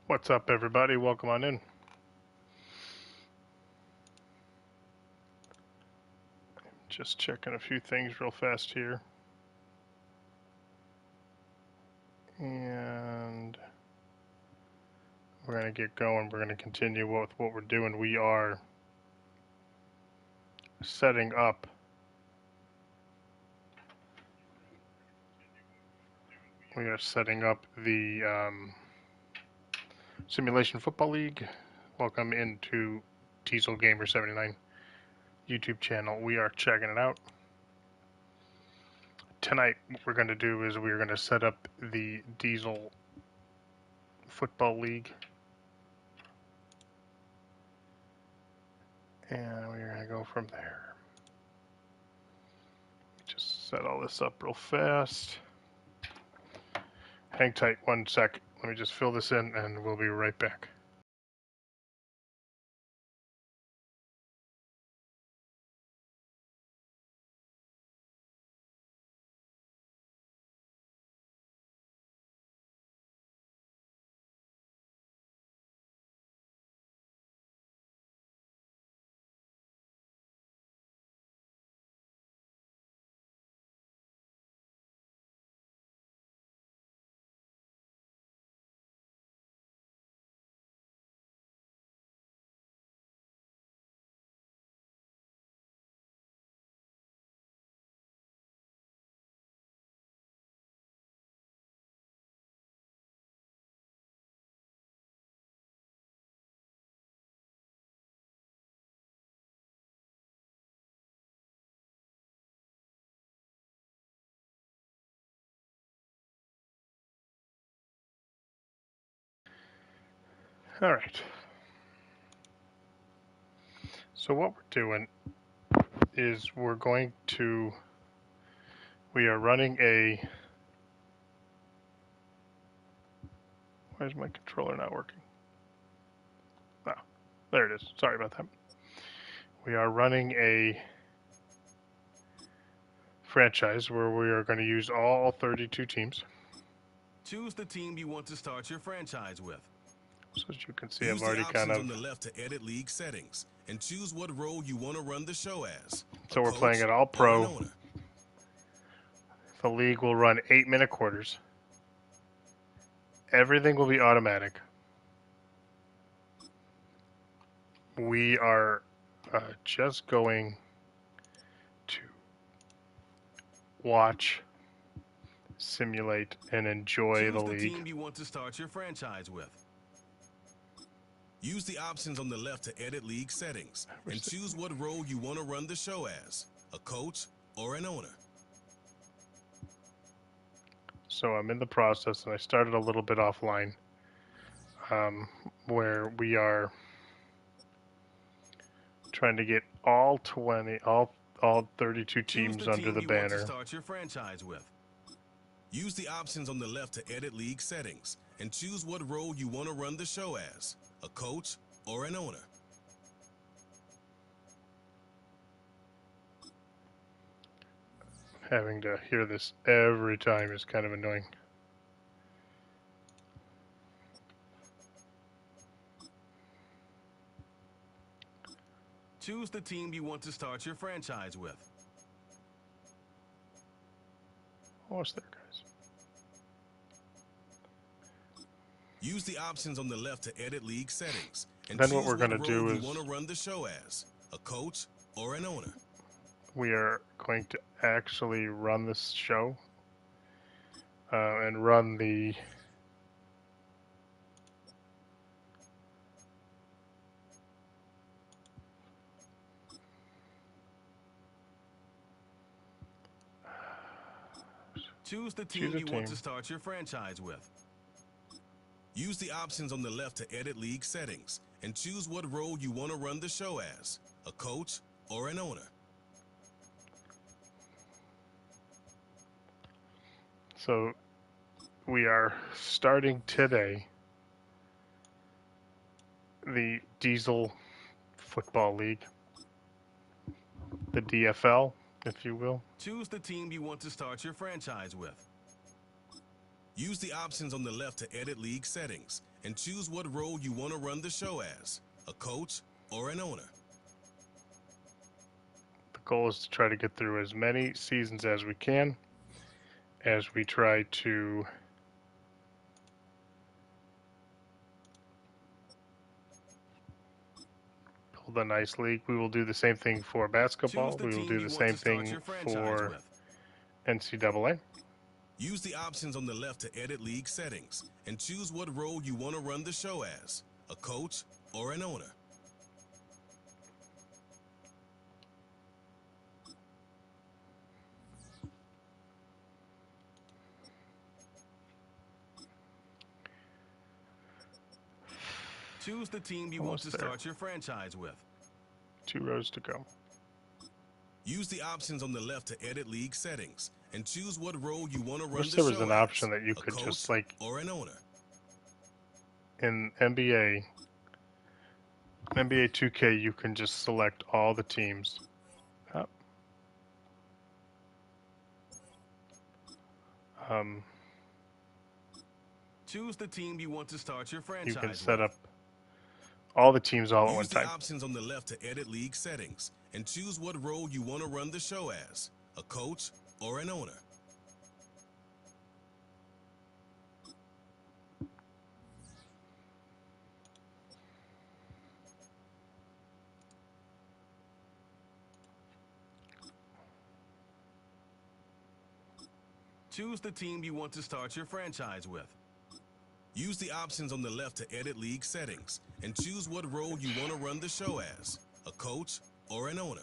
What's up, everybody? Welcome on in. Just checking a few things real fast here. And we're going to get going. We're going to continue with what we're doing. We are setting up the Simulation Football League. Welcome into DieselGamer79 YouTube channel. We are checking it out. Tonight, what we're going to do is we're going to set up the Diesel Football League. And we're going to go from there. Just set all this up real fast. Hang tight 1 sec. Let me just fill this in and we'll be right back. All right. So what we're doing is we are running a, why is my controller not working? Oh, there it is. Sorry about that. We are running a franchise where we are going to use all 32 teams. Choose the team you want to start your franchise with. So as you can see, I've already kind of... on the left to edit league settings and choose what role you want to run the show as. So we're playing it all pro. The league will run 8-minute quarters. Everything will be automatic. We are just going to watch, simulate, and enjoy the league. Choose the team you want to start your franchise with. Use the options on the left to edit league settings and choose what role you want to run the show as, a coach or an owner. So I'm in the process, and I started a little bit offline, where we are trying to get all 32 teams under the banner. Want to start your franchise with. Use the options on the left to edit league settings and choose what role you want to run the show as, a coach or an owner. Having to hear this every time is kind of annoying. Choose the team you want to start your franchise with. Almost there, guys. Use the options on the left to edit league settings and then choose what we're going to do is you want to run the show as, a coach or an owner. We are going to actually run this show and run the Choose the team you want to start your franchise with. Use the options on the left to edit league settings and choose what role you want to run the show as, a coach or an owner. So we are starting today the Diesel Football League, the DFL, if you will. Choose the team you want to start your franchise with. Use the options on the left to edit league settings and choose what role you want to run the show as, a coach or an owner. The goal is to try to get through as many seasons as we can as we try to build a nice league. We will do the same thing for basketball. We will do the same thing for NCAA. Use the options on the left to edit league settings and choose what role you want to run the show as, a coach or an owner. Choose the team you want to start your franchise with. 2 rows to go. Use the options on the left to edit league settings and choose what role you want to run the show as. There was an option that you could just, like, or an owner. In NBA 2K, you can just select all the teams. Choose the team you want to start your franchise. You can set up all the teams all at one time. Use the options on the left to edit league settings and choose what role you want to run the show as, a coach or an owner. Choose the team you want to start your franchise with. Use the options on the left to edit league settings and choose what role you want to run the show as, a coach or an owner.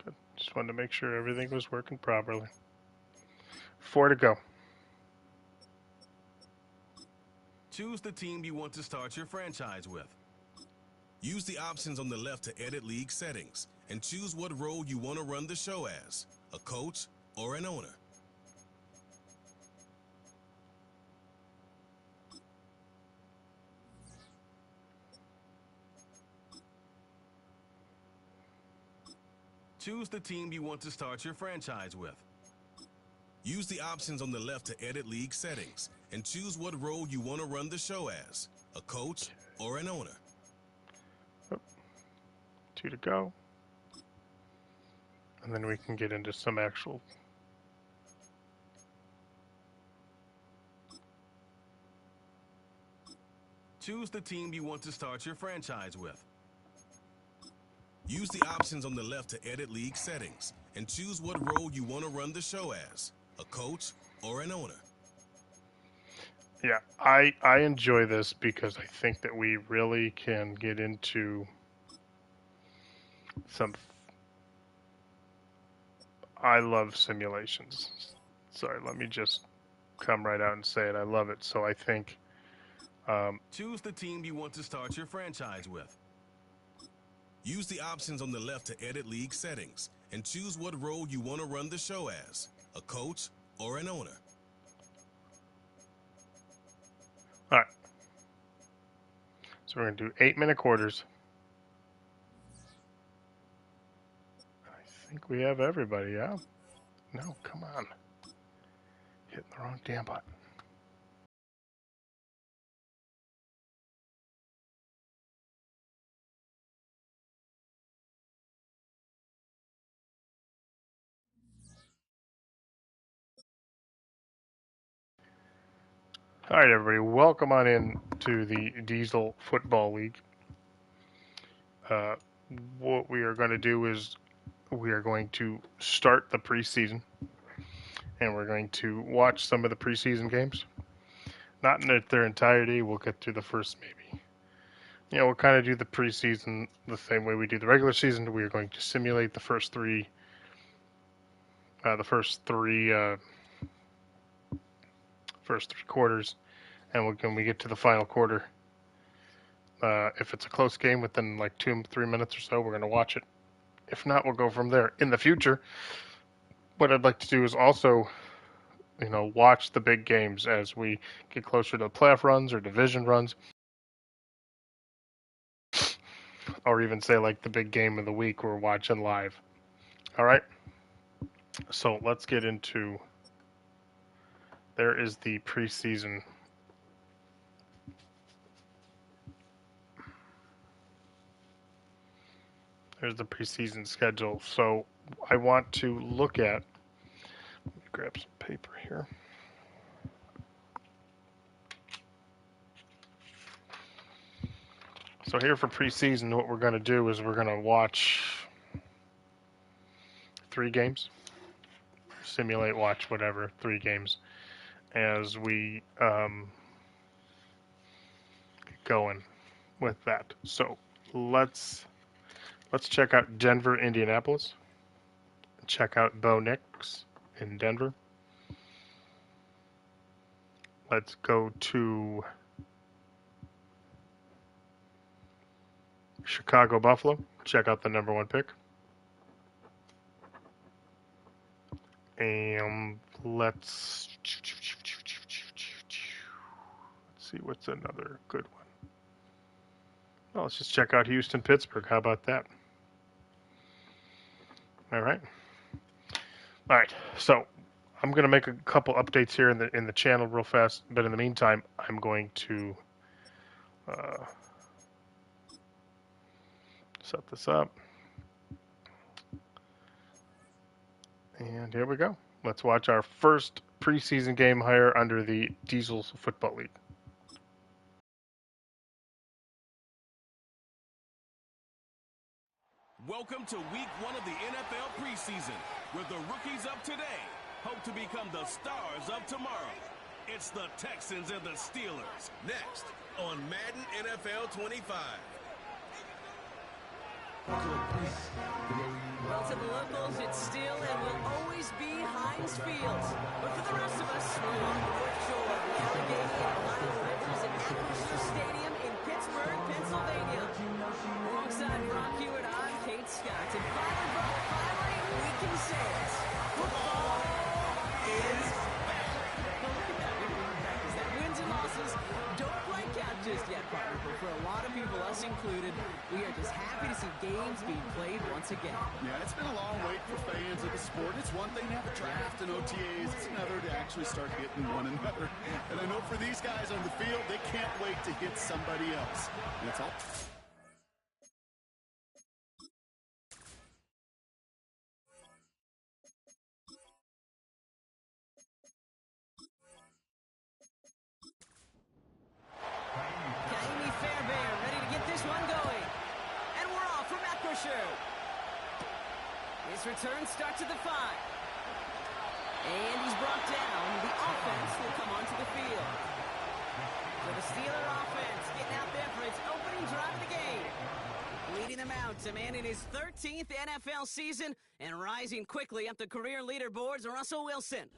Good. Just wanted to make sure everything was working properly. 4 to go. Choose the team you want to start your franchise with. Use the options on the left to edit league settings and choose what role you want to run the show as, a coach or an owner. Choose the team you want to start your franchise with. Use the options on the left to edit league settings and choose what role you want to run the show as, a coach or an owner. 2 to go. And then we can get into some actual... Choose the team you want to start your franchise with. Use the options on the left to edit league settings and choose what role you want to run the show as, a coach or an owner. Yeah, I enjoy this because I think that we really can get into some... I love simulations. Sorry, let me just come right out and say it. I love it. So I think... choose the team you want to start your franchise with. Use the options on the left to edit league settings and choose what role you want to run the show as, a coach or an owner. All right. So we're going to do 8-minute quarters. I think we have everybody, yeah? No, come on. Hitting the wrong damn button. All right, everybody, welcome on in to the Diesel Football League. What we are going to do is we are going to start the preseason, and we're going to watch some of the preseason games. Not in their entirety. We'll get through the first maybe. You know, we'll kind of do the preseason the same way we do the regular season. We are going to simulate the first three quarters, and when we get to the final quarter, if it's a close game within like 2-3 minutes or so, we're going to watch it. If not, we'll go from there. In the future, what I'd like to do is also, watch the big games as we get closer to the playoff runs or division runs. or even say like the big game of the week we're watching live. All right. So let's get into. There is the preseason. There's the preseason schedule. So I want to look at. Let me grab some paper here. So here for preseason, what we're going to do is we're going to watch 3 games. Simulate, watch, whatever, 3 games as we get going with that. So let's check out Denver, Indianapolis. Check out Bo Nix in Denver. Let's go to Chicago, Buffalo. Check out the #1 pick. And let's see what's another good one. Well, let's just check out Houston, Pittsburgh. How about that? All right. All right. So I'm going to make a couple updates here in the channel real fast, but in the meantime, I'm going to set this up. And here we go. Let's watch our first preseason game hire under the Diesel Football League. Welcome to week 1 of the NFL preseason, where the rookies of today hope to become the stars of tomorrow. It's the Texans and the Steelers. Next on Madden NFL 25. Well, to the locals, it's still and will always be Heinz Field. But for the rest of us, we're on the North Shore of the Allegheny and Ohio Rivers at Preseason Stadium in Pittsburgh, Pennsylvania. Alongside Brock Hewitt, I'm Kate Scott. And finally, we can say it. Football is back. Well, look at that. We're bringing back is that wins and losses don't quite count just yet, partner. But for a lot of people, us included, we are just happy to see games being played once again. Yeah, it's been a long wait for fans of the sport. It's one thing to have a draft and OTAs. It's another to actually start hitting one another. And I know for these guys on the field, they can't wait to hit somebody else. And it's all... His return starts at the 5. And he's brought down. The offense will come onto the field. So the Steeler offense getting out there for its opening drive of the game. Leading them out, a man in his 13th NFL season and rising quickly up the career leaderboards, Russell Wilson.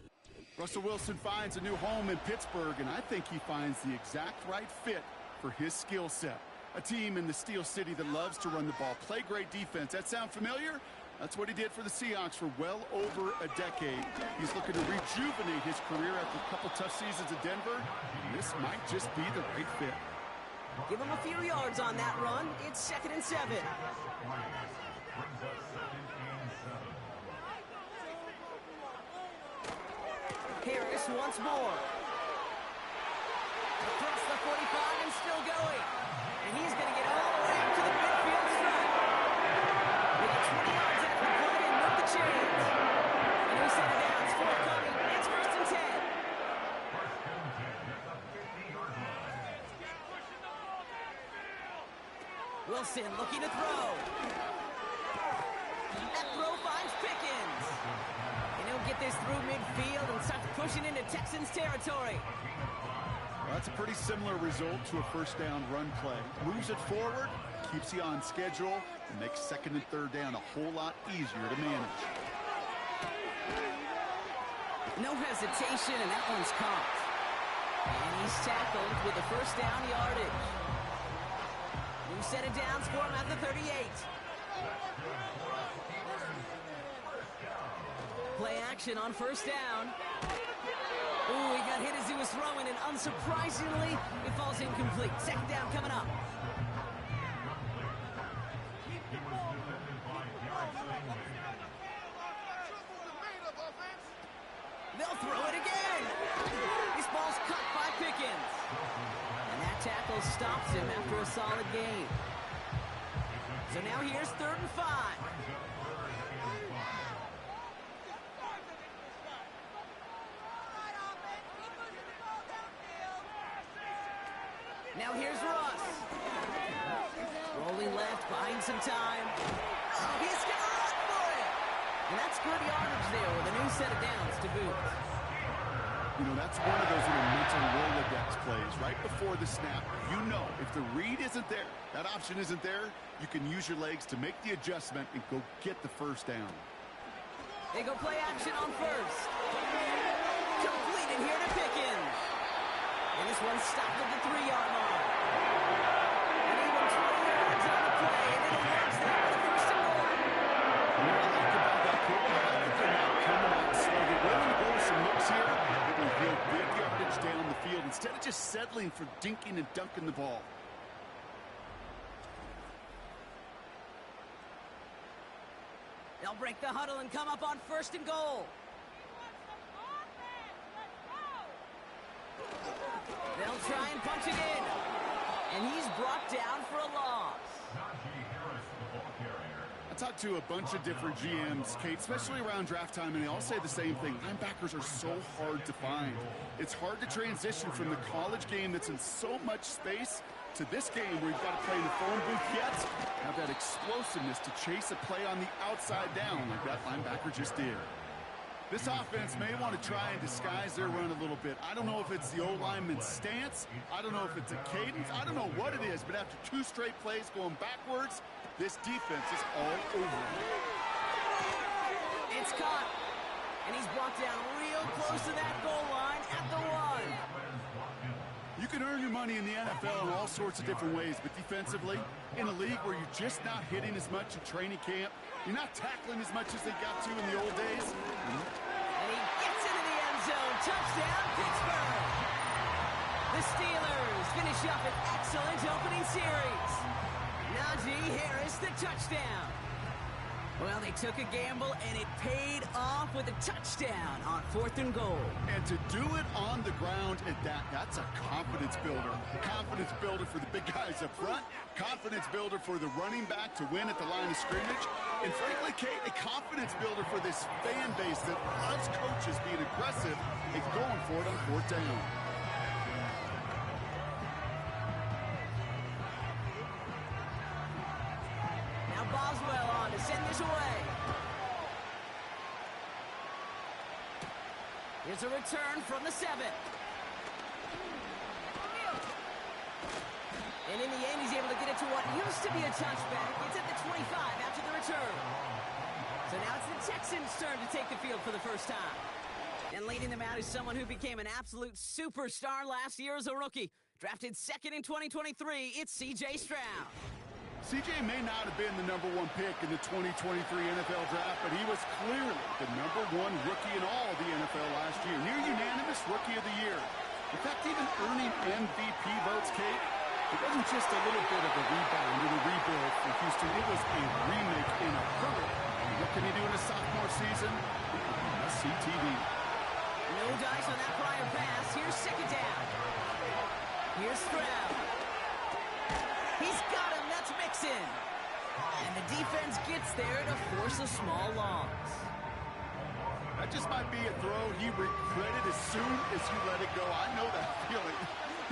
Russell Wilson finds a new home in Pittsburgh, and I think he finds the exact right fit for his skill set. A team in the Steel City that loves to run the ball, play great defense. That sound familiar? That's what he did for the Seahawks for well over a decade. He's looking to rejuvenate his career after a couple tough seasons in Denver. This might just be the right fit. Give him a few yards on that run. It's 2nd and 7. Harris once more. Across the 45 and still going. And he's going to get all the way up to the midfield stripe. With a 20 yards after the play and with the chains. And he set it down. It's forthcoming. It's 1st and 10. Wilson looking to throw. That throw finds Pickens. And he'll get this through midfield and starts pushing into Texans territory. Well, that's a pretty similar result to a first down run play. Moves it forward, keeps you on schedule, and makes 2nd and 3rd down a whole lot easier to manage. No hesitation, and that one's caught. And he's tackled with a first down yardage. New set of downs for him at the 38. Play action on first down. Ooh, he got hit as he was throwing, and unsurprisingly, it falls incomplete. 2nd down coming up. They'll throw it again. This ball's cut by Pickens. And that tackle stops him after a solid gain. So now here's 3rd and 5. Now here's Russ. Rolling left, buying some time. Oh, he's going to run for it. And that's good yardage there with a new set of downs to boot. You know, that's one of those little mental Rolodex plays right before the snap. You know, if the read isn't there, that option isn't there, you can use your legs to make the adjustment and go get the first down. They go play action on first. Completed here to Pickens. And this one's stopped at the 3-yard line. And even 20 yards on the play, and it'll launch there for the first and goal. What I like about that kick, I think they're not coming out slow. They're willing to go with some looks here. They're going to build big yardage down the field instead of just settling for dinking and dunking the ball. They'll break the huddle and come up on 1st and goal. They'll try and punch it in. And he's brought down for a loss. I talked to a bunch of different GMs, Kate, especially around draft time, and they all say the same thing. Linebackers are so hard to find. It's hard to transition from the college game that's in so much space to this game where you've got to play in the phone booth yet, have that explosiveness to chase a play on the outside down like that linebacker just did. This offense may want to try and disguise their run a little bit. I don't know if it's the O-lineman's stance. I don't know if it's a cadence. I don't know what it is, but after 2 straight plays going backwards, this defense is all over. It's caught. And he's brought down real close to that goal line at the 1. You can earn your money in the NFL in all sorts of different ways, but defensively, in a league where you're just not hitting as much in training camp, you're not tackling as much as they got to in the old days. And he gets into the end zone. Touchdown, Pittsburgh. The Steelers finish up an excellent opening series. Najee Harris, the touchdown. Well, they took a gamble, and it paid off with a touchdown on 4th and goal. And to do it on the ground at that's a confidence builder. Confidence builder for the big guys up front. Confidence builder for the running back to win at the line of scrimmage. And frankly, Kate, a confidence builder for this fan base that loves coaches being aggressive and going for it on 4th down. Now Boswell on to send this away. Here's a return from the 7. And in the end, he's able to get it to what used to be a touchback. It's at the 25 after the return. So now it's the Texans' turn to take the field for the first time. And leading them out is someone who became an absolute superstar last year as a rookie. Drafted 2nd in 2023, it's C.J. Stroud. C.J. may not have been the #1 pick in the 2023 NFL Draft, but he was clearly the #1 rookie in all of the NFL last year. Near unanimous Rookie of the Year. In fact, even earning MVP votes, Kate, it wasn't just a little bit of a rebound or a rebuild for Houston. It was a remake in a hurry. What can he do in his sophomore season? SCTV. No dice on that prior pass. Here's 2nd down. Here's Stroud. He's got him. That's Mixon. And the defense gets there to force a small loss. That just might be a throw he regretted as soon as you let it go. I know that feeling.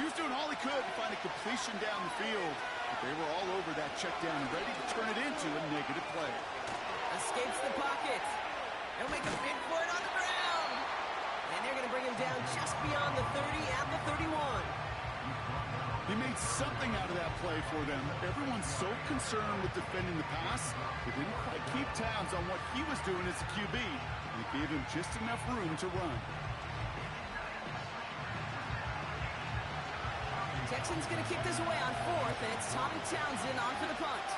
He was doing all he could to find a completion down the field. But they were all over that check down, ready to turn it into a negative play. Escapes the pocket. They'll make a big for it on the ground. And they're going to bring him down just beyond the 30 at the 31. He made something out of that play for them. Everyone's so concerned with defending the pass, they didn't quite keep tabs on what he was doing as a QB. And it gave him just enough room to run. Texans going to kick this away on 4th, and it's Tommy Townsend on for the punt.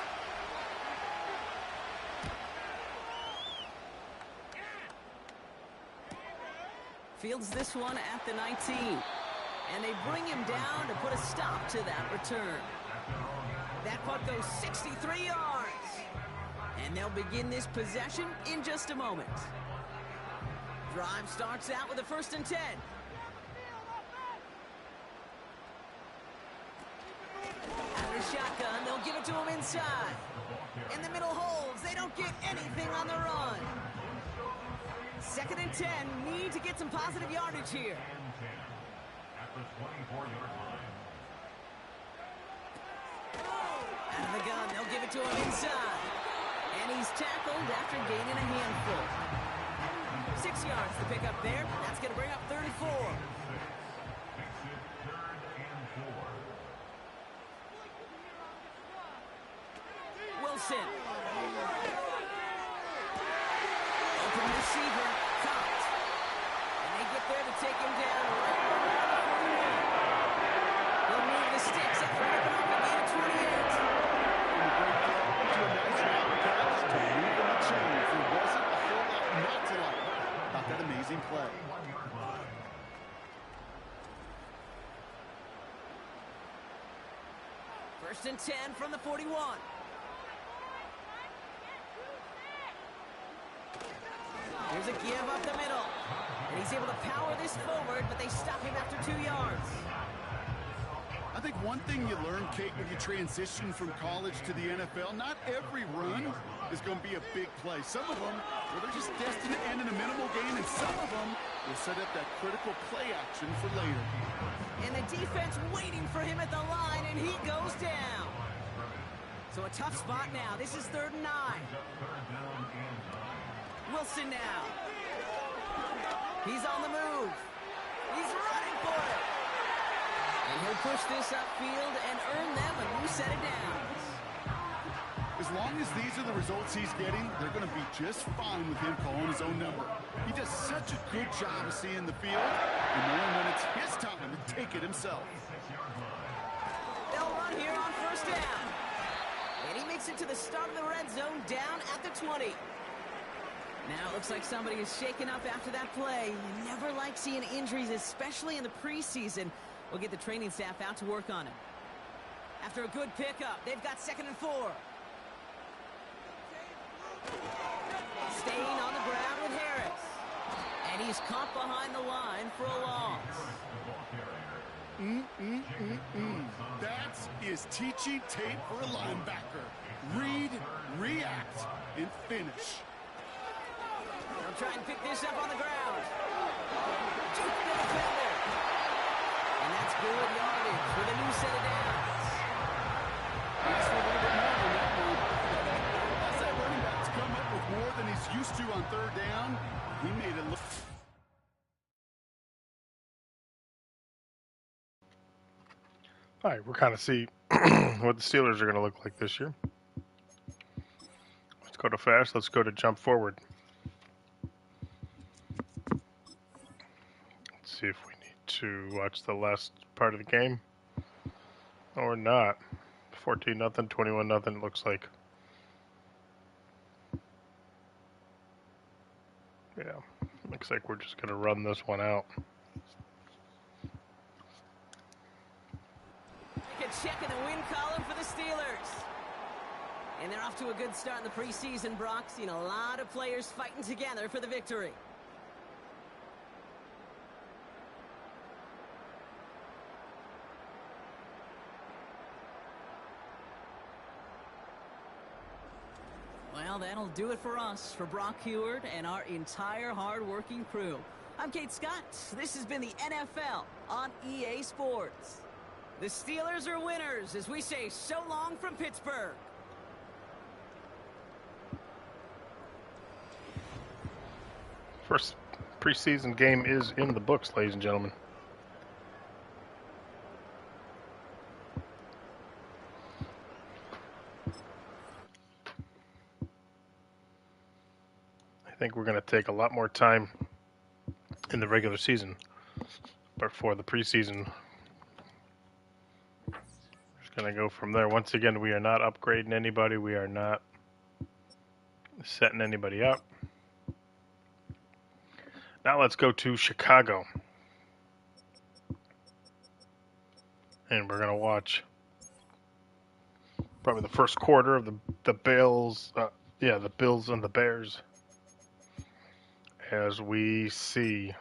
Fields this one at the 19. And they bring him down to put a stop to that return. That punt goes 63 yards. And they'll begin this possession in just a moment. Drive starts out with a 1st and 10. Out of the shotgun, they'll give it to him inside. In the middle holds, they don't get anything on the run. 2nd and 10, need to get some positive yardage here. Out of the gun, they'll give it to him inside. And he's tackled after gaining a handful. 6 yards to pick up there. That's going to bring up 34. Wilson. Open receiver, caught. And they get there to take him down right around the 41. He'll move the sticks after ripping off a gain of 28. To a nice round catch to move in the chains. There wasn't a whole lot not to like about that amazing play. First and 10 from the 41. Here's a give up the middle. And he's able to power this forward, but they stop him after 2 yards. I think one thing you learn, Kate, when you transition from college to the NFL, not every run is going to be a big play. Some of them, well, they're just destined to end in a minimal gain, and some of them will set up that critical play action for later. And the defense waiting for him at the line, and he goes down. So a tough spot now. This is 3rd and 9. Wilson now. He's on the move. He's running for it. And he'll push this upfield and earn them a new set of downs. As long as these are the results he's getting, they're going to be just fine with him calling his own number. He does such a good job of seeing the field and knowing when it's his time to take it himself. They'll run here on 1st down. And he makes it to the start of the red zone down at the 20. Now it looks like somebody is shaken up after that play. You never like seeing injuries, especially in the preseason. We'll get the training staff out to work on him. After a good pickup, they've got 2nd and 4. Staying on the ground with Harris. And he's caught behind the line for a loss. That is teaching tape for a linebacker. Read, react, and finish. They'll try and pick this up on the ground. Juke the defender. And that's good yardage with a new set of downs. That's a little bit more than that one. As that running back's come up with more than he's used to on 3rd down, he made it look... All right, we're kind of see what the Steelers are going to look like this year. Let's go to fast. Let's go to jump forward. Let's see if we need to watch the last part of the game or not. 14-0, 21-0 looks like. Yeah, looks like we're just going to run this one out. Check in the win column for the Steelers. And they're off to a good start in the preseason, Brock. Seen a lot of players fighting together for the victory. Well, that'll do it for us, for Brock Heward and our entire hard-working crew. I'm Kate Scott. This has been the NFL on EA Sports. The Steelers are winners as we say so long from Pittsburgh. First preseason game is in the books, ladies and gentlemen. I think we're going to take a lot more time in the regular season, but for the preseason, going to go from there. Once again, we are not upgrading anybody. We are not setting anybody up. Now let's go to Chicago. And we're going to watch probably the first quarter of the Bills. The Bills and the Bears. as we see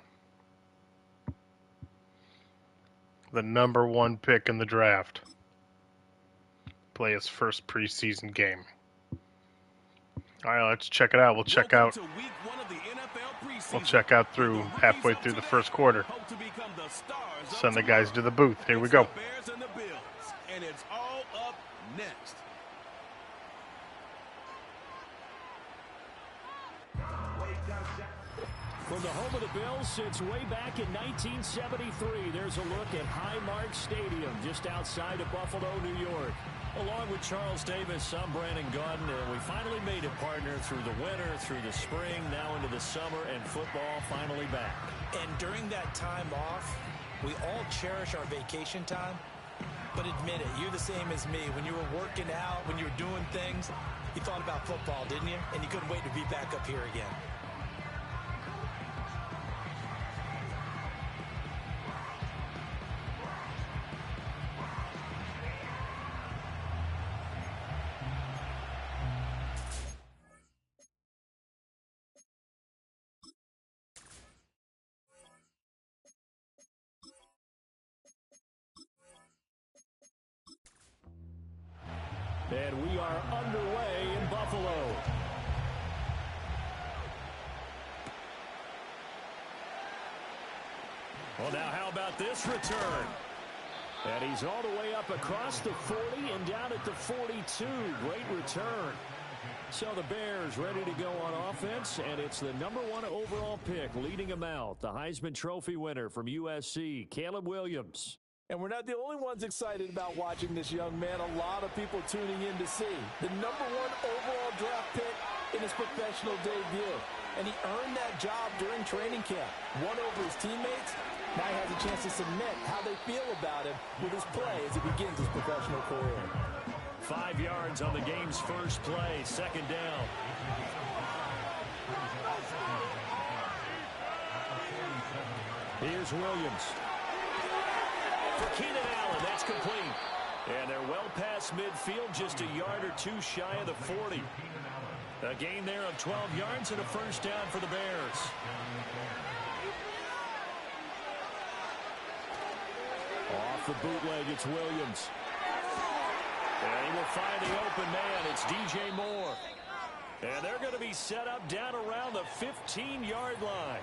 the #1 pick in the draft play his first preseason game. All right, let's check it out. We'll check out through halfway through the first quarter. Send the guys to the booth. Here we go. And it's all up next. From the home of the Bills since way back in 1973, there's a look at Highmark Stadium just outside of Buffalo, New York. Along with Charles Davis, I'm Brandon Gaudin, and we finally made it, partner, through the winter, through the spring, now into the summer, and football finally back. And during that time off, we all cherish our vacation time. But admit it, you're the same as me. When you were working out, when you were doing things, you thought about football, didn't you? And you couldn't wait to be back up here again. And we are underway in Buffalo. Well, now how about this return? And he's all the way up across the 40 and down at the 42. Great return. So the Bears ready to go on offense, and it's the #1 overall pick leading them out, the Heisman Trophy winner from USC, Caleb Williams. And we're not the only ones excited about watching this young man. A lot of people tuning in to see the #1 overall draft pick in his professional debut. And he earned that job during training camp. Won over his teammates. Now he has a chance to submit how they feel about him with his play as he begins his professional career. 5 yards on the game's first play, second down. Here's Williams. For Keenan Allen, that's complete. And they're well past midfield, just a yard or two shy of the 40. A gain there of 12 yards and a first down for the Bears. Off the bootleg, it's Williams. And he will find the open man. It's DJ Moore. And they're going to be set up down around the 15-yard line.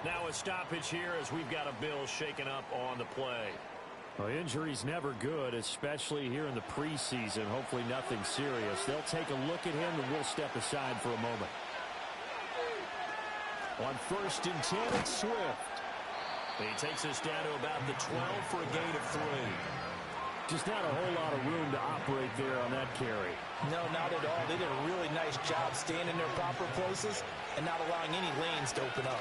Now a stoppage here as we've got a Bill shaken up on the play. Well, injury's never good, especially here in the preseason. Hopefully nothing serious. They'll take a look at him, and we'll step aside for a moment. On 1st and 10, it's Swift. He takes us down to about the 12 for a gain of 3. Just not a whole lot of room to operate there on that carry. No, not at all. They did a really nice job staying in their proper places and not allowing any lanes to open up.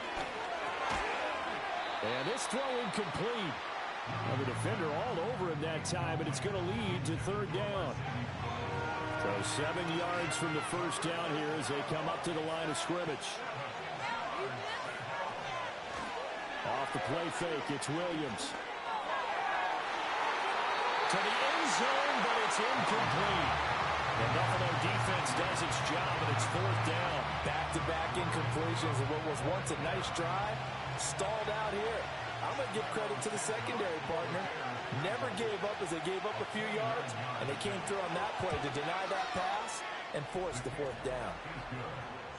And this throw incomplete. Well, the defender all over him that time, and it's going to lead to 3rd down. So 7 yards from the first down here as they come up to the line of scrimmage. Off the play fake, it's Williams. To the end zone, but it's incomplete. The Buffalo defense does its job, and it's 4th down. Back-to-back incompletions of what was once a nice drive. Stalled out here. I'm going to give credit to the secondary partner. Never gave up as they gave up a few yards, and they came through on that play to deny that pass and force the 4th down.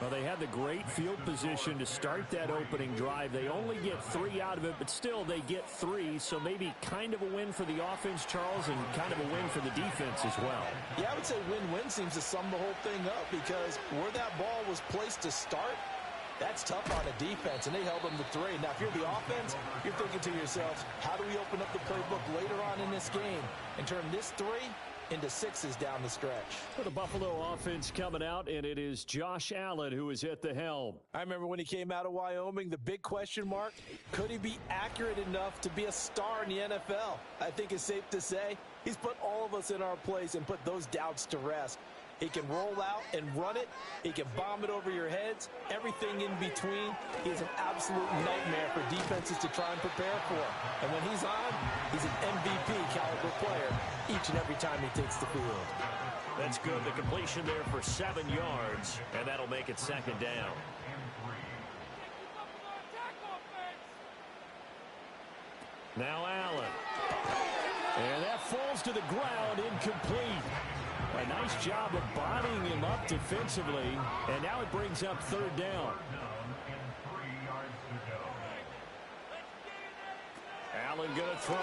Well, they had the great field position to start that opening drive. They only get 3 out of it, but still they get 3, so maybe kind of a win for the offense, Charles, and kind of a win for the defense as well. Yeah, I would say win-win seems to sum the whole thing up because where that ball was placed to start, that's tough on a defense, and they held them to 3. Now, if you're the offense, you're thinking to yourselves, how do we open up the playbook later on in this game and turn this 3 into 6s down the stretch? For the Buffalo offense coming out, and it is Josh Allen who is at the helm. I remember when he came out of Wyoming, the big question mark, could he be accurate enough to be a star in the NFL? I think it's safe to say he's put all of us in our place and put those doubts to rest. He can roll out and run it. He can bomb it over your heads. Everything in between. He's an absolute nightmare for defenses to try and prepare for. And when he's on, he's an MVP caliber player each and every time he takes the field. That's good. The completion there for 7 yards, and that'll make it 2nd down. Now Allen. And that falls to the ground, incomplete. A nice job of bodying him up defensively. And now it brings up third down. Allen going to throw.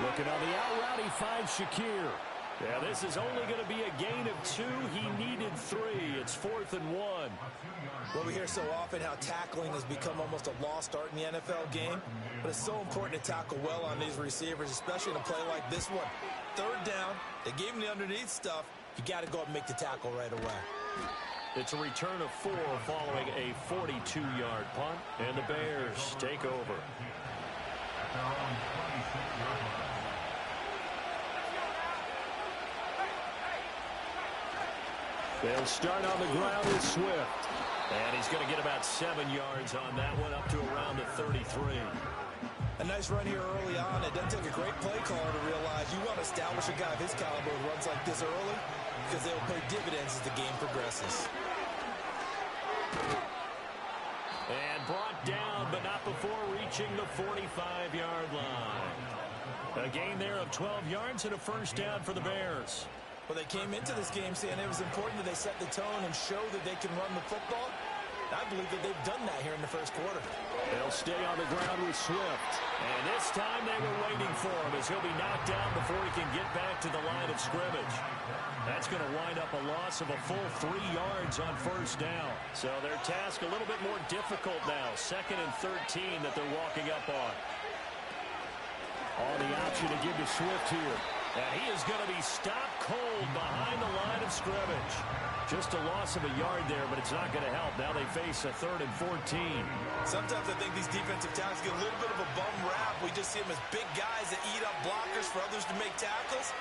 Looking on the out route, he finds Shakir. Yeah, this is only going to be a gain of 2. He needed 3. It's 4th and 1. Well, we hear so often how tackling has become almost a lost art in the NFL game. But it's so important to tackle well on these receivers, especially in a play like this one. Third down, they gave him the underneath stuff. You got to go up and make the tackle right away. It's a return of 4 following a 42-yard punt. And the Bears take over. They'll start on the ground with Swift. And he's going to get about 7 yards on that one, up to around the 33. A nice run here early on. It doesn't take a great play caller to realize you want to establish a guy of his caliber who runs like this early, because they'll pay dividends as the game progresses. And brought down, but not before reaching the 45-yard line. A gain there of 12 yards and a first down for the Bears. Well, they came into this game saying it was important that they set the tone and show that they can run the football. I believe that they've done that here in the first quarter. They'll stay on the ground with Swift. And this time they were waiting for him as he'll be knocked down before he can get back to the line of scrimmage. That's going to wind up a loss of a full 3 yards on first down. So their task a little bit more difficult now. 2nd and 13 that they're walking up on. On the option to give to Swift here. And he is going to be stopped cold behind the line of scrimmage. Just a loss of a yard there, but it's not going to help. Now they face a 3rd and 14. Sometimes I think these defensive tackles get a little bit of a bum rap. We just see them as big guys that eat up blockers for others to make tackles.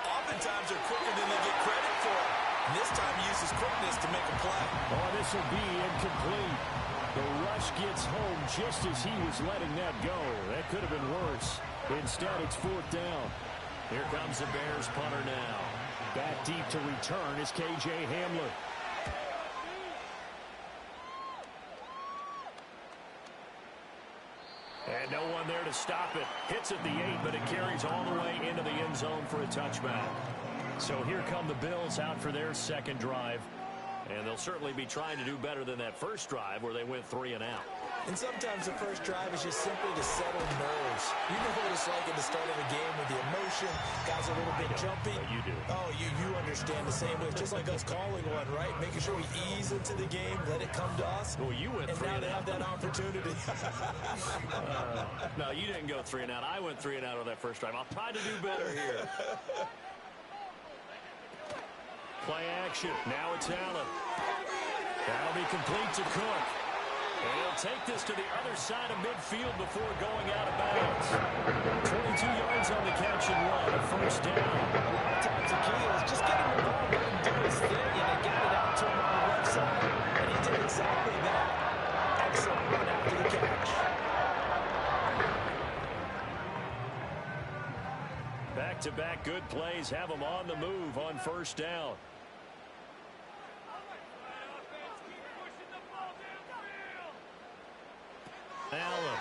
Oftentimes they're quicker than they get credit for. And this time he uses quickness to make a play. Oh, this will be incomplete. The rush gets home just as he was letting that go. That could have been worse. Instead, it's 4th down. Here comes the Bears punter now. Back deep to return is K.J. Hamler. And no one there to stop it. Hits at the 8, but it carries all the way into the end zone for a touchback. So here come the Bills out for their second drive. And they'll certainly be trying to do better than that first drive where they went 3 and out. And sometimes the first drive is just simply to settle nerves. You know what it's like at the start of a game with the emotion. Guys are a little bit jumpy. You do. Oh, you understand the same way. It's just like us calling one, right? Making sure we ease into the game, let it come to us. Well, you went 3 and and now out. they have that opportunity. No, you didn't go 3 and out. I went 3 and out on that first drive. I'll try to do better here. Play action. Now it's Allen. That'll be complete to Cook. And he'll take this to the other side of midfield before going out of bounds. 22 yards on the catch and run. A first down. A lot of times the key is just get him the ball, let him do his thing, and they got it out to him on the left side. And he did exactly that. Excellent run after the catch. Back-to-back good plays have him on the move on first down. Allen.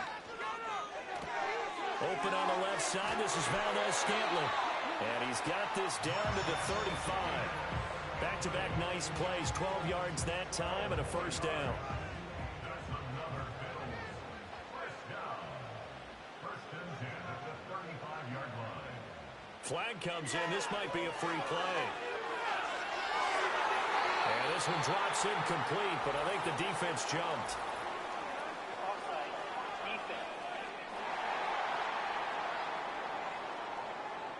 Open on the left side. This is Valdez-Scantling. And he's got this down to the 35. Back-to-back nice plays. 12 yards that time and a first down. Flag comes in. This might be a free play. And this one drops incomplete, but I think the defense jumped.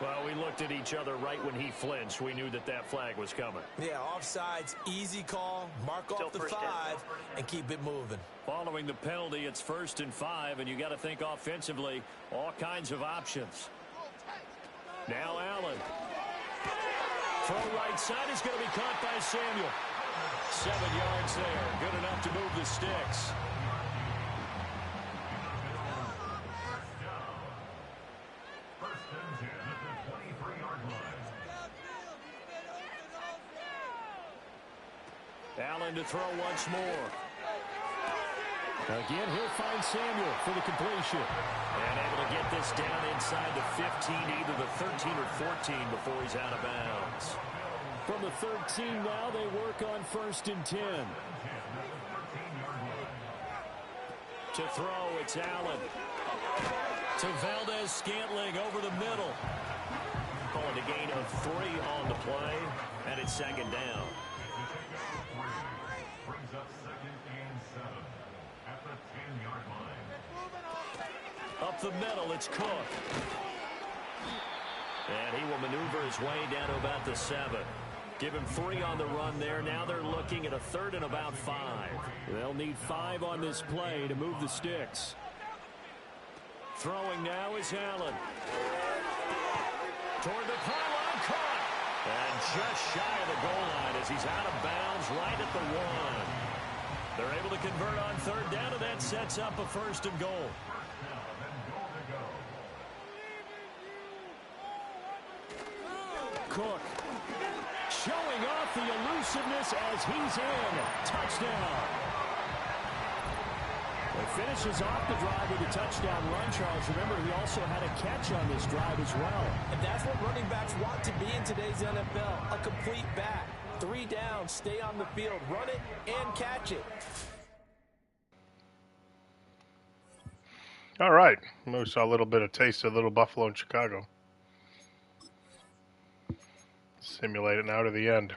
Well, we looked at each other right when he flinched. We knew that that flag was coming. Yeah, offsides, easy call, mark off the 5, and keep it moving. Following the penalty, it's 1st and 5, and you got to think offensively, all kinds of options. Now Allen. Throw right side is going to be caught by Samuel. 7 yards there, good enough to move the sticks. Allen to throw once more. Again, he'll find Samuel for the completion. And able to get this down inside the 15, either the 13 or 14 before he's out of bounds. From the 13 now, they work on 1st and 10. To throw, it's Allen. To Valdez-Scantling over the middle. Calling a gain of 3 on the play, and it's 2nd down. Brings up 2nd and 7 at the 10-yard line. Up the middle, it's Cook. And he will maneuver his way down to about the 7. Give him 3 on the run there. Now they're looking at a 3rd and about 5. They'll need 5 on this play to move the sticks. Throwing now is Allen. Toward the pylon, caught. And just shy of the goal line as he's out of bounds right at the 1. They're able to convert on 3rd down, and that sets up a 1st and goal. Cook showing off the elusiveness as he's in. Touchdown. He finishes off the drive with a touchdown run, Charles. Remember, he also had a catch on this drive as well. And that's what running backs want to be in today's NFL, a complete back. 3 down, stay on the field, run it, and catch it. All right. We saw a little bit of taste of Little Buffalo in Chicago. Simulate it now to the end.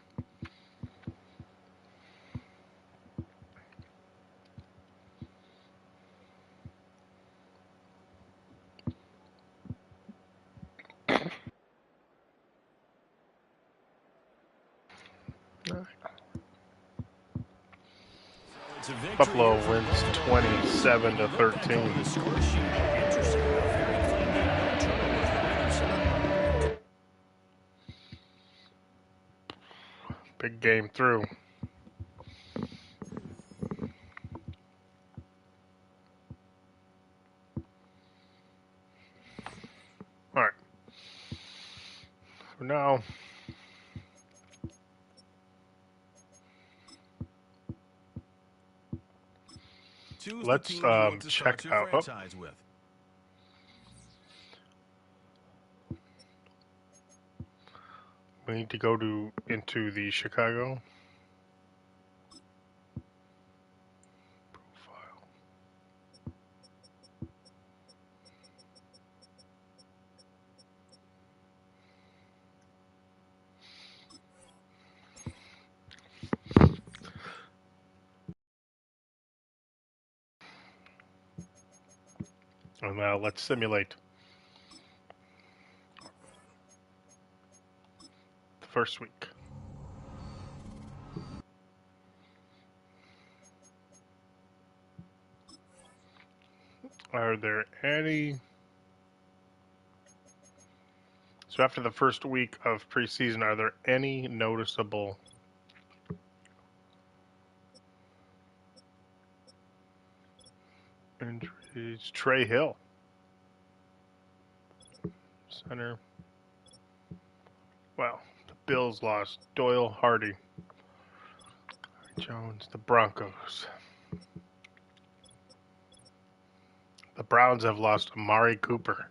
Buffalo wins 27-13. Big game through. All right. For now, let's check out. Oh. We need to go into the Chicago profile. And now let's simulate the first week. Are there any... So after the first week of preseason, are there any noticeable injuries? Trey Hill, center. Wow, the Bills lost Doyle Hardy. Jones, the Broncos. The Browns have lost Amari Cooper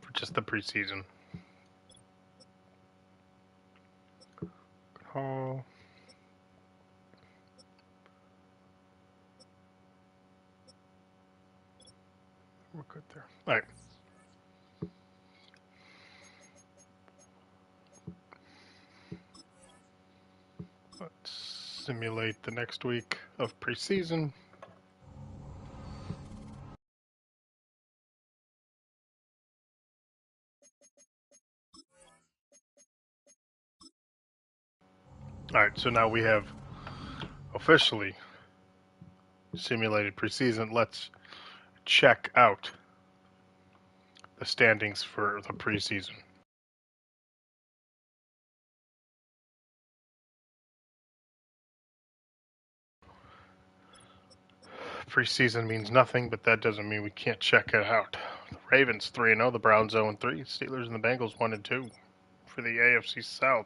for just the preseason. Oh. We're good there. All right. Let's simulate the next week of preseason. All right, so now we have officially simulated preseason. Let's check out the standings for the preseason. Preseason means nothing, but that doesn't mean we can't check it out. The Ravens 3-0, the Browns 0-3, Steelers and the Bengals 1-2 for the AFC South.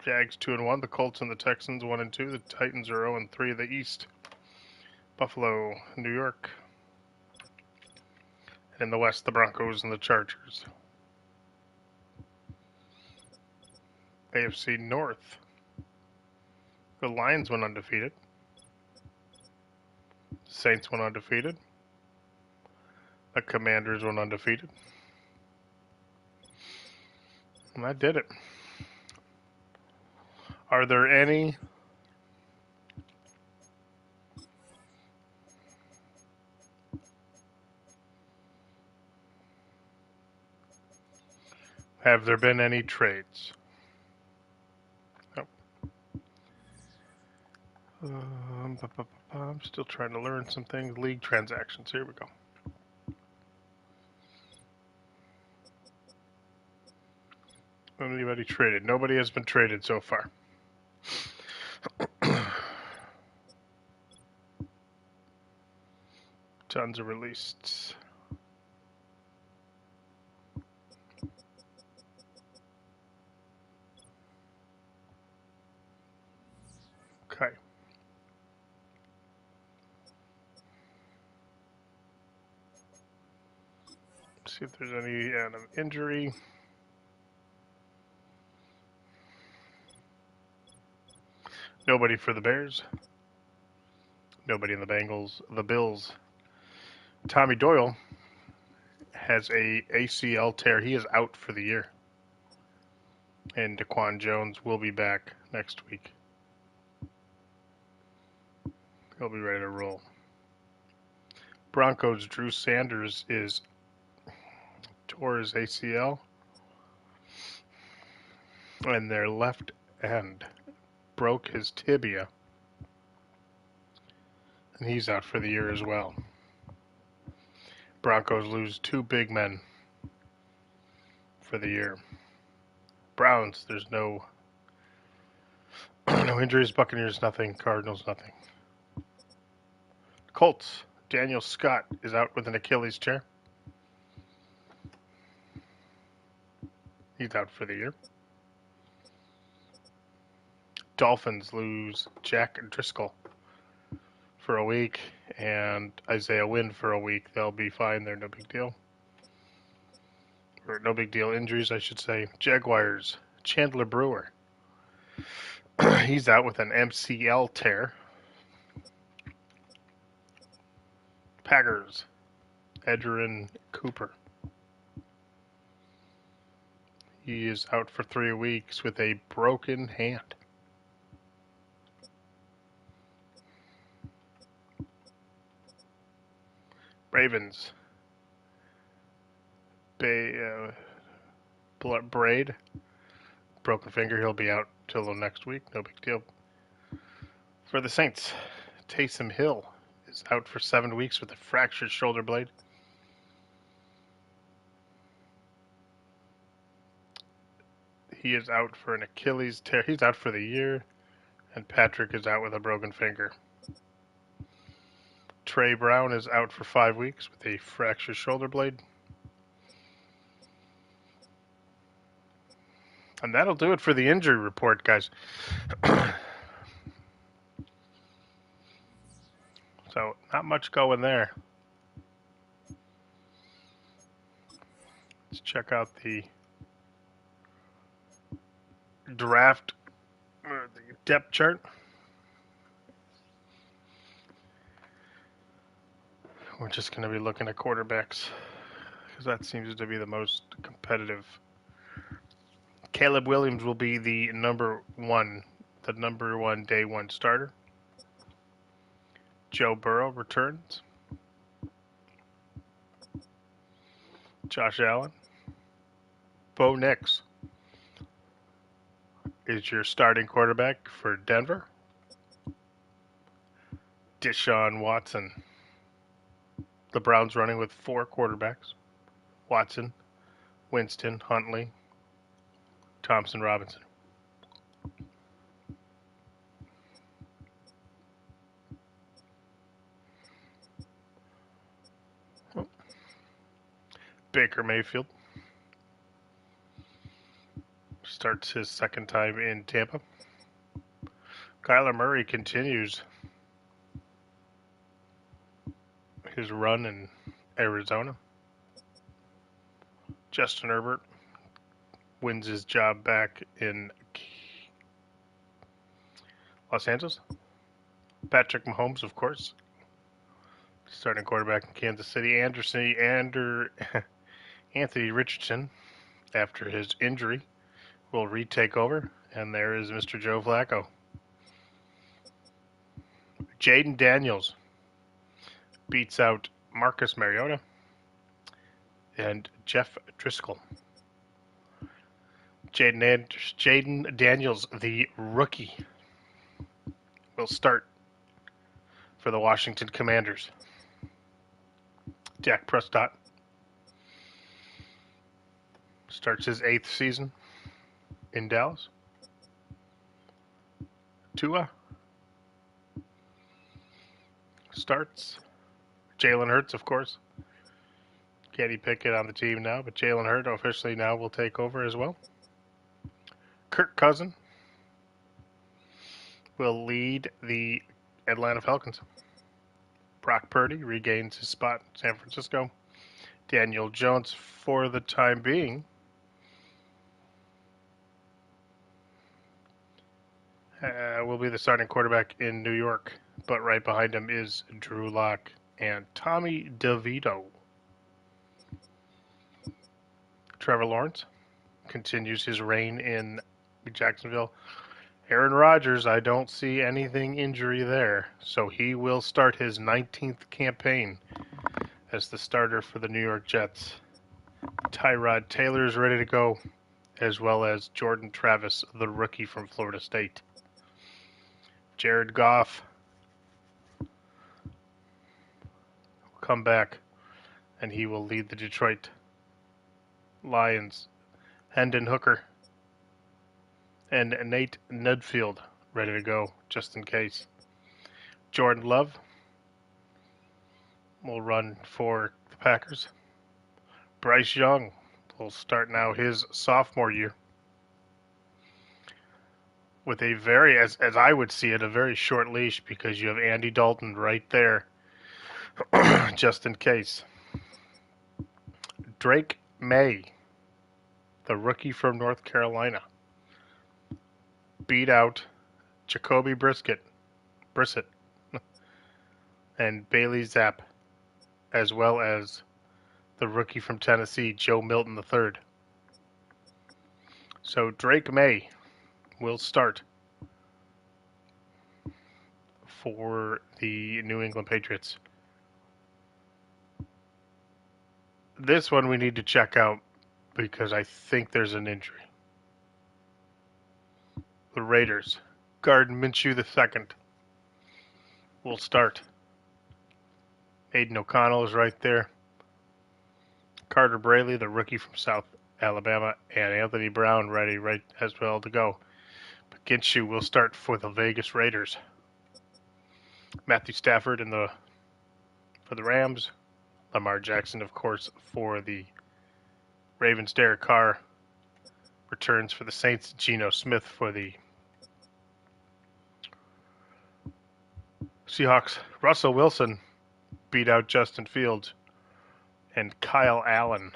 Jags 2-1. The Colts and the Texans 1-2. The Titans are 0-3 of the East. Buffalo, New York. In the West, the Broncos and the Chargers. AFC North. The Lions went undefeated. Saints went undefeated. The Commanders went undefeated. And that did it. Are there any have there been any trades? Nope. I'm still trying to learn some things. League transactions. Here we go. Anybody traded? Nobody has been traded so far. Tons of released. Okay. See if there's any injury. Nobody for the Bears. Nobody in the Bengals. The Bills. Tommy Doyle has a ACL tear. He is out for the year. And Daquan Jones will be back next week. He'll be ready to roll. Broncos, Drew Sanders tore his ACL. And their left end broke his tibia. And he's out for the year as well. Broncos lose 2 big men for the year. Browns, there's no injuries. Buccaneers, nothing. Cardinals, nothing. Colts, Daniel Scott is out with an Achilles tear. He's out for the year. Dolphins lose Jack Driscoll for a week and Isaiah Wynn for a week. They'll be fine. They're no big deal. Or no big deal injuries, I should say. Jaguars, Chandler Brewer. He's out with an MCL tear. Packers, Edgerrin Cooper. He is out for 3 weeks with a broken hand. Ravens, Braid, broken finger. He'll be out till next week. No big deal. For the Saints, Taysom Hill is out for 7 weeks with a fractured shoulder blade. He is out for an Achilles tear. He's out for the year. And Patrick is out with a broken finger. Trey Brown is out for 5 weeks with a fractured shoulder blade. And that'll do it for the injury report, guys. So, not much going there. Let's check out the draft, the depth chart. We're just going to be looking at quarterbacks because that seems to be the most competitive. Caleb Williams will be the number one day one starter. Joe Burrow returns. Josh Allen. Bo Nix is your starting quarterback for Denver. Deshaun Watson. The Browns running with 4 quarterbacks. Watson, Winston, Huntley, Thompson, Robinson. Baker Mayfield. starts his second time in Tampa. Kyler Murray continues his run in Arizona. Justin Herbert wins his job back in Los Angeles. Patrick Mahomes, of course, starting quarterback in Kansas City. Anthony Richardson, after his injury, will retake over. And there is Mr. Joe Flacco. Jaden Daniels beats out Marcus Mariota and Jeff Driscoll. Jaden Daniels, the rookie, will start for the Washington Commanders. Dak Prescott starts his 8th season in Dallas. Tua starts. Jalen Hurts, of course. Kenny Pickett on the team now, but Jalen Hurts officially now will take over as well. Kirk Cousins will lead the Atlanta Falcons. Brock Purdy regains his spot in San Francisco. Daniel Jones, for the time being, will be the starting quarterback in New York, but right behind him is Drew Lock and Tommy DeVito. Trevor Lawrence continues his reign in Jacksonville. Aaron Rodgers, I don't see anything injury there, so he will start his 19th campaign as the starter for the New York Jets. Tyrod Taylor is ready to go, as well as Jordan Travis, the rookie from Florida State. Jared Goff will come back, and he will lead the Detroit Lions. Hendon Hooker and Nate Nudfield ready to go, just in case. Jordan Love will run for the Packers. Bryce Young will start now his sophomore year with a very, as I would see it, a very short leash, because you have Andy Dalton right there, just in case. Drake May, the rookie from North Carolina, beat out Jacoby Brissett and Bailey Zapp, as well as the rookie from Tennessee, Joe Milton III. So Drake May will start for the New England Patriots. This one we need to check out because I think there's an injury. The Raiders, Gardner Minshew II will start. Aiden O'Connell is right there. Carter Braley, the rookie from South Alabama, and Anthony Brown ready right as well to go. But Minshew will start for the Vegas Raiders. Matthew Stafford for the Rams. Lamar Jackson, of course, for the Ravens. Derek Carr returns for the Saints. Geno Smith for the Seahawks. Russell Wilson beat out Justin Fields and Kyle Allen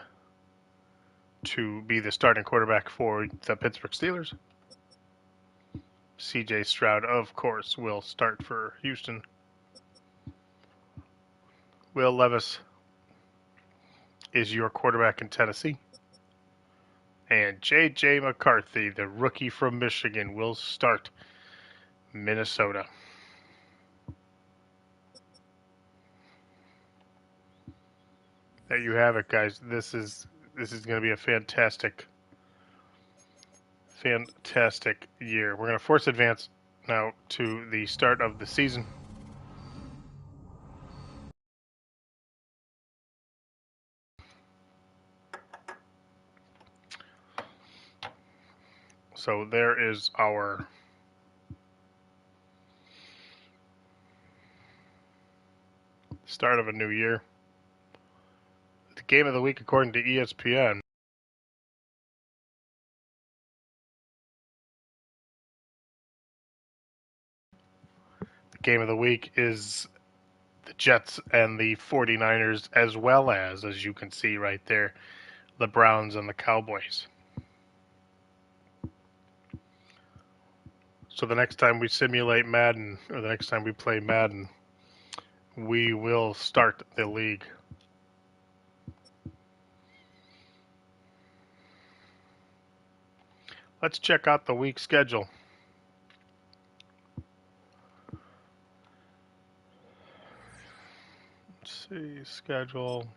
to be the starting quarterback for the Pittsburgh Steelers. CJ Stroud, of course, will start for Houston. Will Levis is your quarterback in Tennessee. And J.J. McCarthy, the rookie from Michigan, will start Minnesota. There you have it, guys. This is going to be a fantastic year. We're going to force advance now to the start of the season. So there is our start of a new year. The game of the week, according to ESPN, game of the week is the Jets and the 49ers, as well as you can see right there, the Browns and the Cowboys. So the next time we simulate Madden, or the next time we play Madden, we will start the league. Let's check out the week schedule. Let's see, schedule.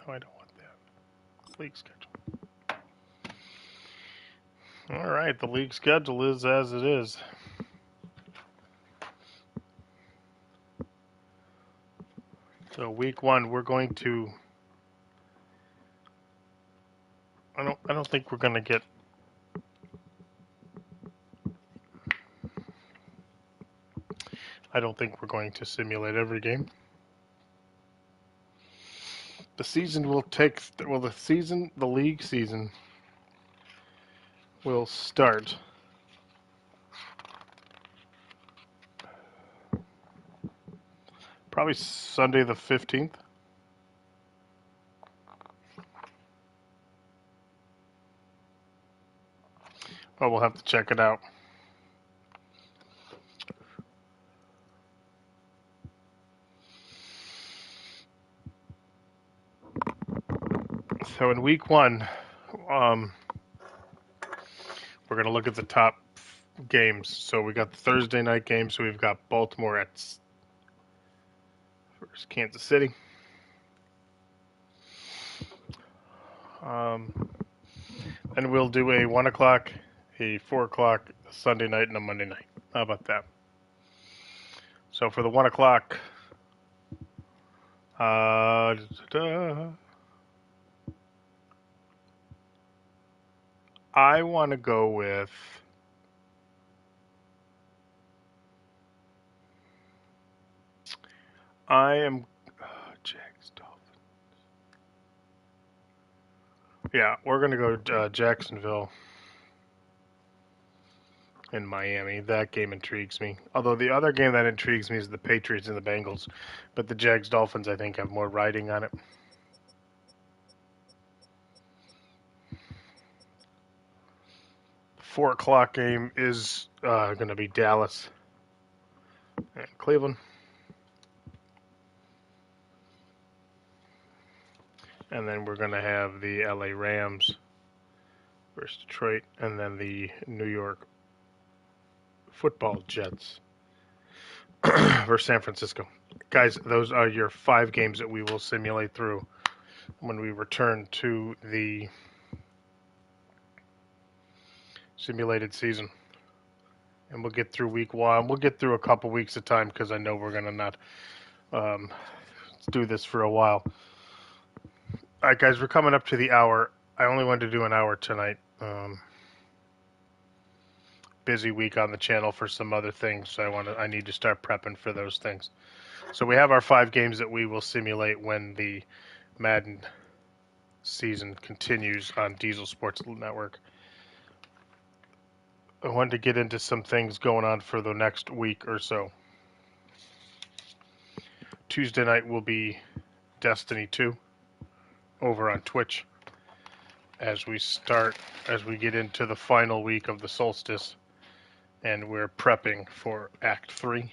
No, I don't want that. League schedule. All right, the league schedule is as it is. So week 1, we're going to. I don't think we're going to get. I don't think we're going to simulate every game. The season will take. Well, the league season will start probably Sunday the 15th. But we'll have to check it out. So in week 1, we're going to look at the top games. So we got the Thursday night game. So we've got Baltimore at versus Kansas City. And we'll do a 1 o'clock, a 4 o'clock, a Sunday night, and a Monday night. How about that? So for the 1 o'clock, I want to go with Jags Dolphins. Yeah, we're going to go Jacksonville in Miami. That game intrigues me. Although the other game that intrigues me is the Patriots and the Bengals. But the Jags Dolphins, I think, have more riding on it. The 4 o'clock game is going to be Dallas and Cleveland. And then we're going to have the LA Rams versus Detroit, and then the New York Football Jets versus San Francisco. Guys, those are your 5 games that we will simulate through when we return to the simulated season. And we'll get through week 1. We'll get through a couple weeks at a time because I know we're going to not do this for a while. All right, guys, we're coming up to the hour. I only wanted to do an hour tonight. Busy week on the channel for some other things, so I need to start prepping for those things. So we have our 5 games that we will simulate when the Madden season continues on Diesel Sports Network. I wanted to get into some things going on for the next week or so. Tuesday night will be Destiny 2 over on Twitch as we get into the final week of the solstice, and we're prepping for Act 3,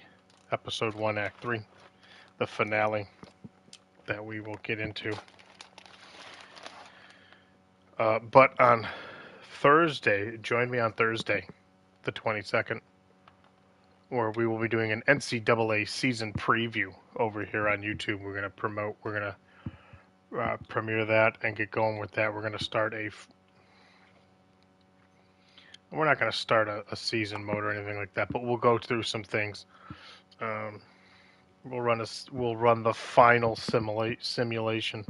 Episode 1, Act 3, the finale that we will get into. But on Thursday, join me on Thursday, the 22nd, where we will be doing an NCAA season preview over here on YouTube. We're going to premiere that and get going with that. We're going to start we're not going to start a season mode or anything like that, but we'll go through some things. We'll run the final simulation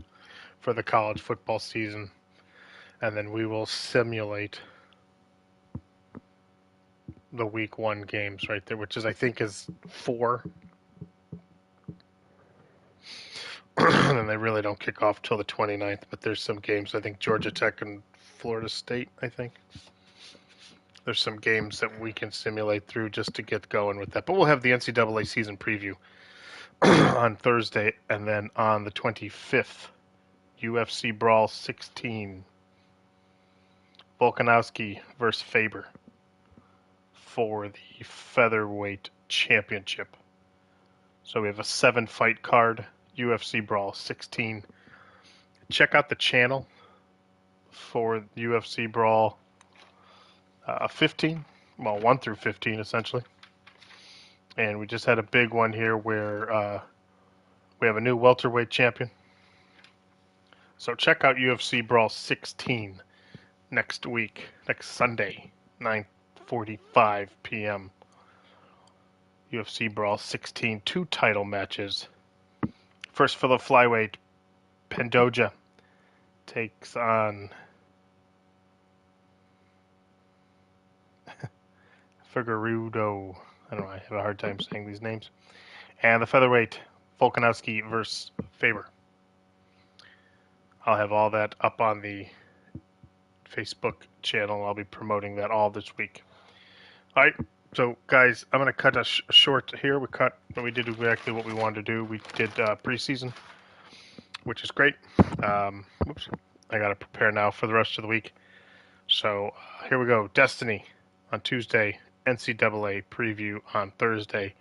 for the college football season, and then we will simulate the week 1 games right there, which I think is 4. And they really don't kick off till the 29th, but there's some games. I think Georgia Tech and Florida State, I think. there's some games that we can simulate through just to get going with that. But we'll have the NCAA season preview on Thursday, and then on the 25th, UFC Brawl 16, Volkanovski versus Faber for the featherweight championship. So we have a 7-fight card, UFC Brawl 16. Check out the channel for UFC Brawl 15, well, 1 through 15 essentially. And we just had a big one here where we have a new welterweight champion. So check out UFC Brawl 16 next week, next Sunday, 9:45 p.m. UFC Brawl 16, 2 title matches. First for the flyweight, Pendoja takes on Figueredo. I don't know, I have a hard time saying these names. And the featherweight, Volkanovski versus Faber. I'll have all that up on the Facebook channel. I'll be promoting that all this week. All right, so guys, I'm going to cut a short here. We did exactly what we wanted to do. We did preseason, which is great. Whoops, I got to prepare now for the rest of the week. So here we go. Destiny on Tuesday, NCAA preview on Thursday,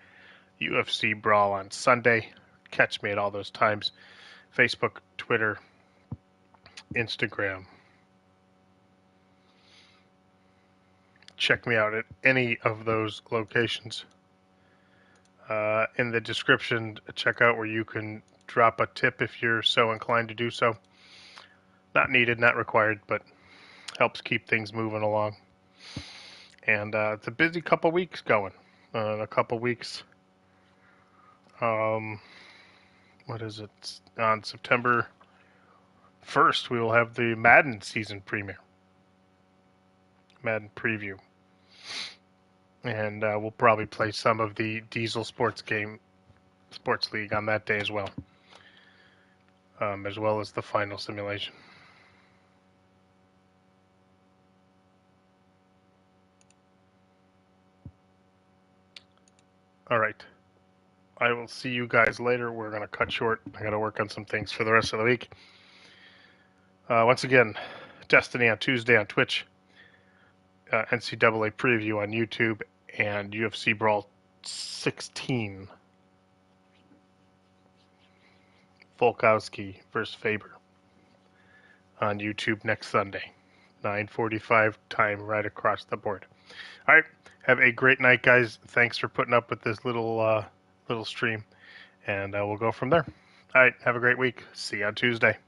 UFC Brawl on Sunday. Catch me at all those times. Facebook, Twitter, Instagram. Check me out at any of those locations. In the description, check out where you can drop a tip if you're so inclined to do so. Not needed, not required, but helps keep things moving along. And it's a busy couple weeks going. A couple weeks. What is it? On September 1st, we will have the Madden season premiere. Madden preview. And we'll probably play some of the Diesel Sports League on that day as well as the final simulation. All right. I will see you guys later. We're going to cut short. I got to work on some things for the rest of the week. Once again, Destiny on Tuesday on Twitch, NCAA preview on YouTube, and UFC Brawl 16. Volkowski versus Faber on YouTube next Sunday, 9:45 time, right across the board. All right, have a great night, guys. Thanks for putting up with this little stream, and we'll go from there. All right, have a great week. See you on Tuesday.